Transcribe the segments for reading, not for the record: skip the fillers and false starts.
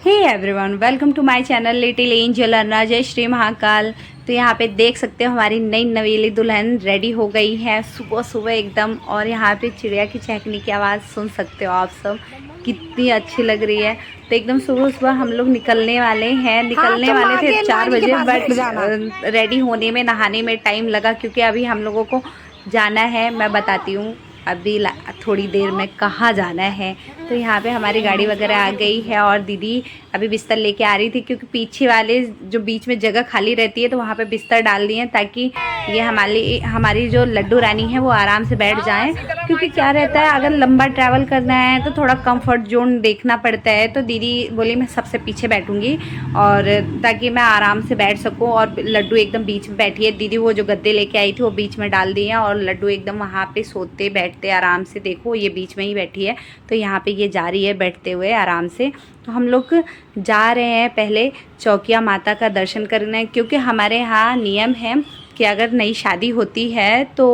Hey everyone, welcome to my channel little angel Arna. जय श्री महाकाल। तो यहाँ पे देख सकते हो हमारी नई नवेली दुल्हन रेडी हो गई है सुबह सुबह एकदम। और यहाँ पे चिड़िया की चहकने की आवाज़ सुन सकते हो आप सब, कितनी अच्छी लग रही है। तो एकदम सुबह सुबह हम लोग निकलने वाले हैं। निकलने वाले थे 4 बजे, बट रेडी होने में नहाने में टाइम लगा क्योंकि अभी हम लोगों को जाना है। मैं बताती हूँ अभी थोड़ी देर में कहाँ जाना है। तो यहाँ पे हमारी गाड़ी वगैरह आ गई है और दीदी अभी बिस्तर लेके आ रही थी क्योंकि पीछे वाले जो बीच में जगह खाली रहती है तो वहाँ पे बिस्तर डाल दिए ताकि ये हमारी जो लड्डू रानी है वो आराम से बैठ जाएं। क्योंकि क्या रहता है, अगर लंबा ट्रैवल करना है तो थोड़ा कंफर्ट जोन देखना पड़ता है। तो दीदी बोली मैं सबसे पीछे बैठूंगी और ताकि मैं आराम से बैठ सकूँ। और लड्डू एकदम बीच में बैठी है। दीदी वो जो गद्दे लेके आई थी वो बीच में डाल दिए हैं और लड्डू एकदम वहाँ पे सोते बैठते आराम से। देखो ये बीच में ही बैठी है, तो यहाँ पे ये जा रही है बैठते हुए आराम से। तो हम लोग जा रहे हैं पहले चौकिया माता का दर्शन करने, क्योंकि हमारे यहाँ नियम है कि अगर नई शादी होती है तो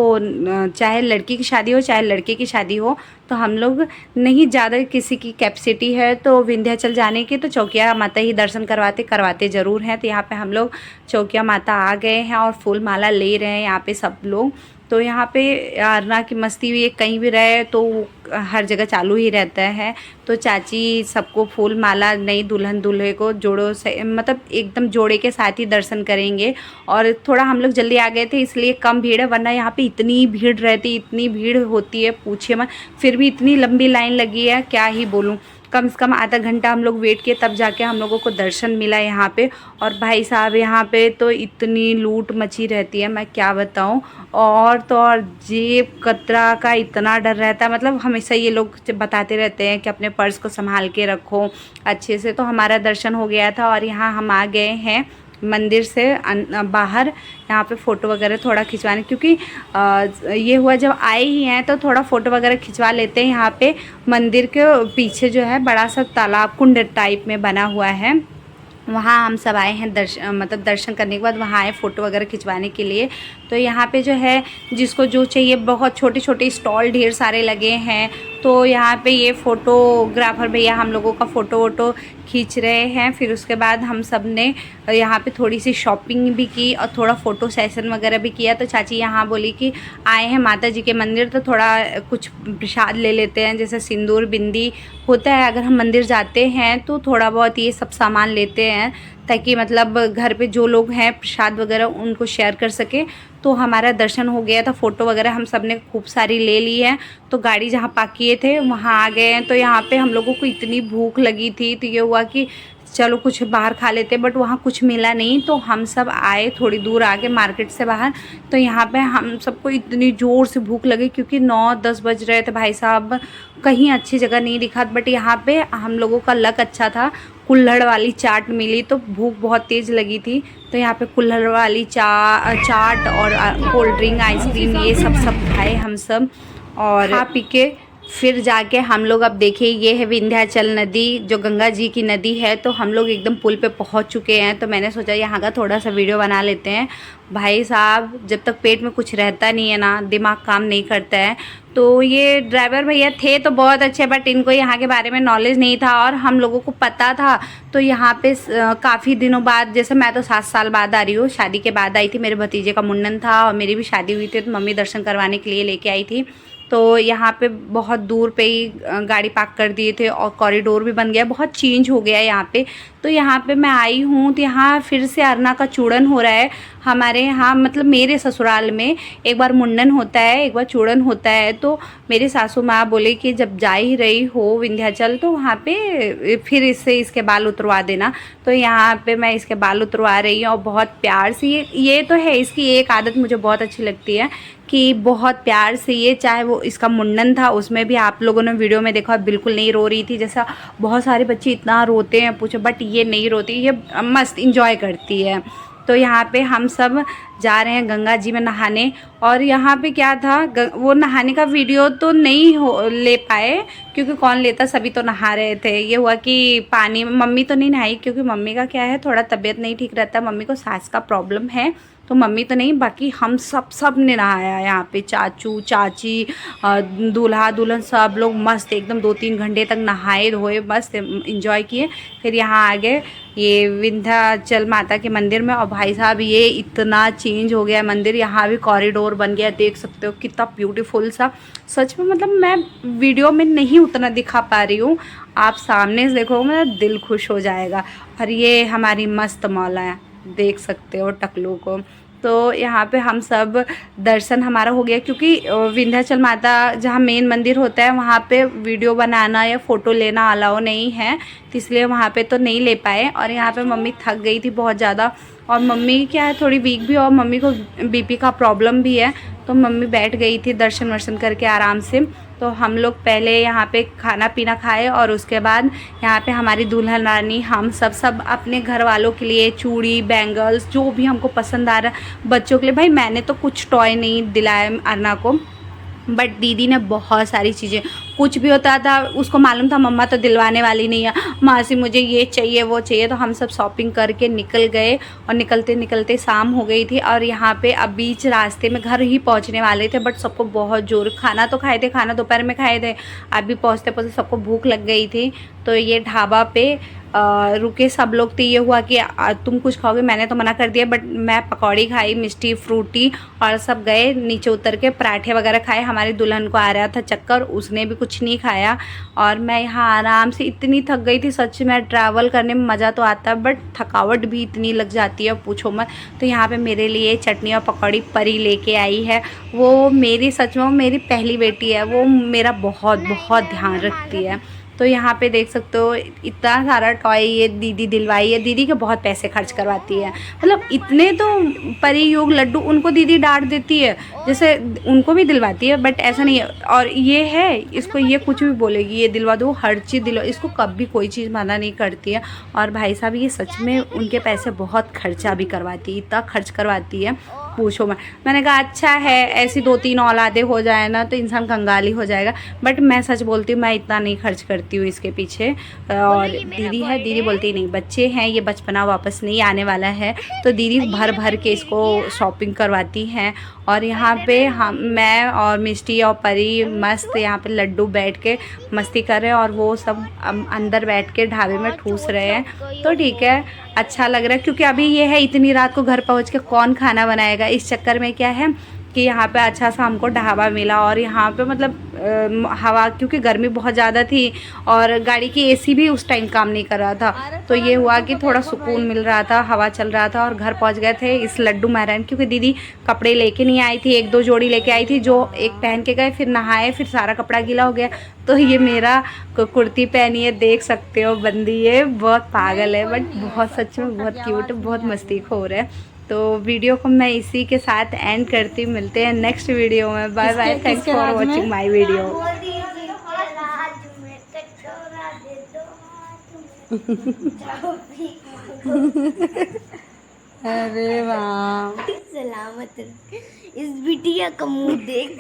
चाहे लड़की की शादी हो चाहे लड़के की शादी हो, तो हम लोग नहीं ज़्यादा किसी की कैपेसिटी है तो विंध्याचल जाने की तो चौकिया माता ही दर्शन करवाते ज़रूर हैं। तो यहाँ पे हम लोग चौकिया माता आ गए हैं और फूल माला ले रहे हैं यहाँ पे सब लोग। तो यहाँ पे अर्ना की मस्ती हुई, कहीं भी रहे तो हर जगह चालू ही रहता है। तो चाची सबको फूल माला, नई दुल्हन दूल्हे को जोड़ों से मतलब एकदम जोड़े के साथ ही दर्शन करेंगे। और थोड़ा हम लोग जल्दी आ गए थे इसलिए कम भीड़ है, वरना यहाँ पे इतनी भीड़ रहती, इतनी भीड़ होती है पूछिए मत। फिर भी इतनी लंबी लाइन लगी है क्या ही बोलूँ। कम से कम आधा घंटा हम लोग वेट किए तब जाके हम लोगों को दर्शन मिला यहाँ पे। और भाई साहब यहाँ पे तो इतनी लूट मची रहती है, मैं क्या बताऊँ। और तो और जेब कतरा का इतना डर रहता है, मतलब हमेशा ये लोग बताते रहते हैं कि अपने पर्स को संभाल के रखो अच्छे से। तो हमारा दर्शन हो गया था और यहाँ हम आ गए हैं मंदिर से बाहर। यहाँ पे फ़ोटो वगैरह थोड़ा खिंचवाने, क्योंकि ये हुआ जब आए ही हैं तो थोड़ा फ़ोटो वगैरह खिंचवा लेते हैं। यहाँ पे मंदिर के पीछे जो है बड़ा सा तालाब कुंड टाइप में बना हुआ है, वहाँ हम सब आए हैं दर्शन करने के बाद वहाँ आए फ़ोटो वगैरह खिंचवाने के लिए। तो यहाँ पे जो है जिसको जो चाहिए, बहुत छोटे छोटे स्टॉल ढेर सारे लगे हैं। तो यहाँ पे ये फ़ोटोग्राफ़र भैया हम लोगों का फ़ोटो वोटो खींच रहे हैं। फिर उसके बाद हम सब ने यहाँ पे थोड़ी सी शॉपिंग भी की और थोड़ा फ़ोटो सेशन वगैरह भी किया। तो चाची यहाँ बोली कि आए हैं माता जी के मंदिर तो थोड़ा कुछ प्रसाद ले लेते हैं, जैसे सिंदूर बिंदी होता है अगर हम मंदिर जाते हैं तो थोड़ा बहुत ये सब सामान लेते हैं ताकि मतलब घर पे जो लोग हैं प्रसाद वगैरह उनको शेयर कर सके। तो हमारा दर्शन हो गया था, फ़ोटो वगैरह हम सब ने खूब सारी ले ली है। तो गाड़ी जहाँ पार्क किए थे वहाँ आ गए हैं। तो यहाँ पे हम लोगों को इतनी भूख लगी थी तो ये हुआ कि चलो कुछ बाहर खा लेते, बट वहाँ कुछ मिला नहीं। तो हम सब आए थोड़ी दूर आके मार्केट से बाहर। तो यहाँ पे हम सबको इतनी ज़ोर से भूख लगी क्योंकि 9-10 बज रहे थे भाई साहब, कहीं अच्छी जगह नहीं दिखा। बट यहाँ पे हम लोगों का लक अच्छा था, कुल्हड़ वाली चाट मिली तो भूख बहुत तेज़ लगी थी। तो यहाँ पे कुल्हड़ वाली चाट और कोल्ड ड्रिंक आइसक्रीम ये सब खाए हम सब। और खा पी के फिर जाके हम लोग अब देखिए ये है विंध्याचल नदी जो गंगा जी की नदी है। तो हम लोग एकदम पुल पे पहुंच चुके हैं। तो मैंने सोचा यहाँ का थोड़ा सा वीडियो बना लेते हैं। भाई साहब जब तक पेट में कुछ रहता नहीं है ना, दिमाग काम नहीं करता है। तो ये ड्राइवर भैया थे तो बहुत अच्छे, बट इनको यहाँ के बारे में नॉलेज नहीं था और हम लोगों को पता था। तो यहाँ पे काफ़ी दिनों बाद, जैसे मैं तो 7 साल बाद आ रही हूँ, शादी के बाद आई थी। मेरे भतीजे का मुंडन था और मेरी भी शादी हुई थी तो मम्मी दर्शन करवाने के लिए लेके आई थी। तो यहाँ पे बहुत दूर पे ही गाड़ी पार्क कर दिए थे और कॉरिडोर भी बन गया, बहुत चेंज हो गया है यहाँ पे। तो यहाँ पे मैं आई हूँ तो यहाँ फिर से अरना का चूड़न हो रहा है हमारे यहाँ, मतलब मेरे ससुराल में एक बार मुंडन होता है एक बार चूड़न होता है। तो मेरी सासू माँ बोले कि जब जा ही रही हो विंध्याचल तो वहाँ पे फिर इसके बाल उतरवा देना। तो यहाँ पे मैं इसके बाल उतरवा रही हूँ और बहुत प्यार से ये तो है, इसकी एक आदत मुझे बहुत अच्छी लगती है कि बहुत प्यार से ये, चाहे वो इसका मुंडन था उसमें भी आप लोगों ने वीडियो में देखा बिल्कुल नहीं रो रही थी। जैसा बहुत सारे बच्चे इतना रोते हैं पूछो, बट ये नहीं रोती, ये मस्त इंजॉय करती है। तो यहाँ पे हम सब जा रहे हैं गंगा जी में नहाने। और यहाँ पे क्या था, वो नहाने का वीडियो तो नहीं ले पाए क्योंकि कौन लेता, सभी तो नहा रहे थे। ये हुआ कि पानी में मम्मी तो नहीं नहाई क्योंकि मम्मी का क्या है थोड़ा तबीयत नहीं ठीक रहता, मम्मी को सांस का प्रॉब्लम है तो मम्मी तो नहीं, बाकी हम सब ने नहाया यहाँ पे, चाचू चाची दूल्हा दुल्हन सब लोग मस्त एकदम 2-3 घंटे तक नहाए धोए मस्त इंजॉय किए। फिर यहाँ आ गए ये विंध्याचल माता के मंदिर में। और भाई साहब ये इतना चेंज हो गया मंदिर, यहाँ भी कॉरिडोर बन गया, देख सकते हो कितना ब्यूटीफुल सा। सच में मतलब मैं वीडियो में नहीं उतना दिखा पा रही हूँ, आप सामने से देखो मेरा दिल खुश हो जाएगा। और ये हमारी मस्त मौला है, देख सकते हो टकलू को। तो यहाँ पे हम सब दर्शन हमारा हो गया, क्योंकि विंध्याचल माता जहाँ मेन मंदिर होता है वहाँ पे वीडियो बनाना या फ़ोटो लेना अलाउ नहीं है, तो इसलिए वहाँ पे तो नहीं ले पाए। और यहाँ पे मम्मी थक गई थी बहुत ज़्यादा, और मम्मी क्या है थोड़ी वीक भी, और मम्मी को बीपी का प्रॉब्लम भी है, तो मम्मी बैठ गई थी दर्शन वर्शन करके आराम से। तो हम लोग पहले यहाँ पे खाना पीना खाए, और उसके बाद यहाँ पे हमारी दुल्हन रानी हम सब अपने घर वालों के लिए चूड़ी बैंगल्स जो भी हमको पसंद आ रहा है, बच्चों के लिए। भाई मैंने तो कुछ टॉय नहीं दिलाया अर्ना को, बट दीदी ने बहुत सारी चीज़ें, कुछ भी होता था उसको मालूम था मम्मा तो दिलवाने वाली नहीं है, मासी मुझे ये चाहिए वो चाहिए। तो हम सब शॉपिंग करके निकल गए, और निकलते निकलते शाम हो गई थी। और यहाँ पे अब बीच रास्ते में घर ही पहुँचने वाले थे, बट सबको बहुत जोर, खाना तो खाए थे, खाना दोपहर में खाए थे, अभी पहुँचते पहुँचते सबको भूख लग गई थी। तो ये ढाबा पे रुके सब लोग। तो ये हुआ कि तुम कुछ खाओगे, मैंने तो मना कर दिया, बट मैं पकौड़ी खाई, मिष्टी फ्रूटी, और सब गए नीचे उतर के पराठे वगैरह खाए। हमारी दुल्हन को आ रहा था चक्कर, उसने भी कुछ नहीं खाया। और मैं यहाँ आराम से, इतनी थक गई थी सच में, ट्रैवल करने में मज़ा तो आता है बट थकावट भी इतनी लग जाती है पूछो मत। तो यहाँ पे मेरे लिए चटनी और पकौड़ी परी लेके आई है। वो मेरी सच में मेरी पहली बेटी है, वो मेरा बहुत ध्यान रखती है। तो यहाँ पे देख सकते हो इतना सारा टॉय ये दीदी दिलवाई है, दीदी के बहुत पैसे खर्च करवाती है, मतलब इतने तो परी योग लड्डू उनको दीदी डांट देती है, जैसे उनको भी दिलवाती है बट ऐसा नहीं है। और ये है, इसको ये कुछ भी बोलेगी ये दिलवा दो, हर चीज़ दिलवा, इसको कभी कोई चीज़ मना नहीं करती है। और भाई साहब ये सच में उनके पैसे बहुत खर्चा भी करवाती है, इतना खर्च करवाती है पूछो मैं। मैंने कहा अच्छा है, ऐसी 2-3 औलादे हो जाए ना तो इंसान कंगाली हो जाएगा, बट मैं सच बोलती हूँ मैं इतना नहीं खर्च करती हूँ इसके पीछे। और दीदी है, दीदी बोलती नहीं बच्चे हैं ये बचपना वापस नहीं आने वाला है, तो दीदी भर के इसको शॉपिंग करवाती हैं। और यहाँ पे हम मैं और मिष्टी और परी मस्त यहाँ पे लड्डू बैठ के मस्ती कर रहे हैं, और वो सब अंदर बैठ के ढाबे में ठूस रहे हैं। तो ठीक है, अच्छा लग रहा है, क्योंकि अभी ये है इतनी रात को घर पहुँच के कौन खाना बनाएगा। इस चक्कर में क्या है कि यहाँ पे अच्छा सा हमको ढाबा मिला, और यहाँ पे मतलब हवा, क्योंकि गर्मी बहुत ज़्यादा थी और गाड़ी की एसी भी उस टाइम काम नहीं कर रहा था, तो ये हुआ कि थोड़ा सुकून मिल रहा था, हवा चल रहा था। और घर पहुँच गए थे इस लड्डू महरान, क्योंकि दीदी कपड़े लेके नहीं आई थी, 1-2 जोड़ी लेके आई थी जो एक पहन के गए, फिर नहाए, फिर सारा कपड़ा गीला हो गया। तो ये मेरा कुर्ती पहनी है, देख सकते हो बंदी है, बहुत पागल है बट बहुत सच में बहुत क्यूट, बहुत मस्तीखोर है। तो वीडियो को मैं इसी के साथ एंड करती, मिलते हैं नेक्स्ट वीडियो में। Bye bye, thanks for watching my video. अरे वाह, सलामत इस बिटिया का मुंह देख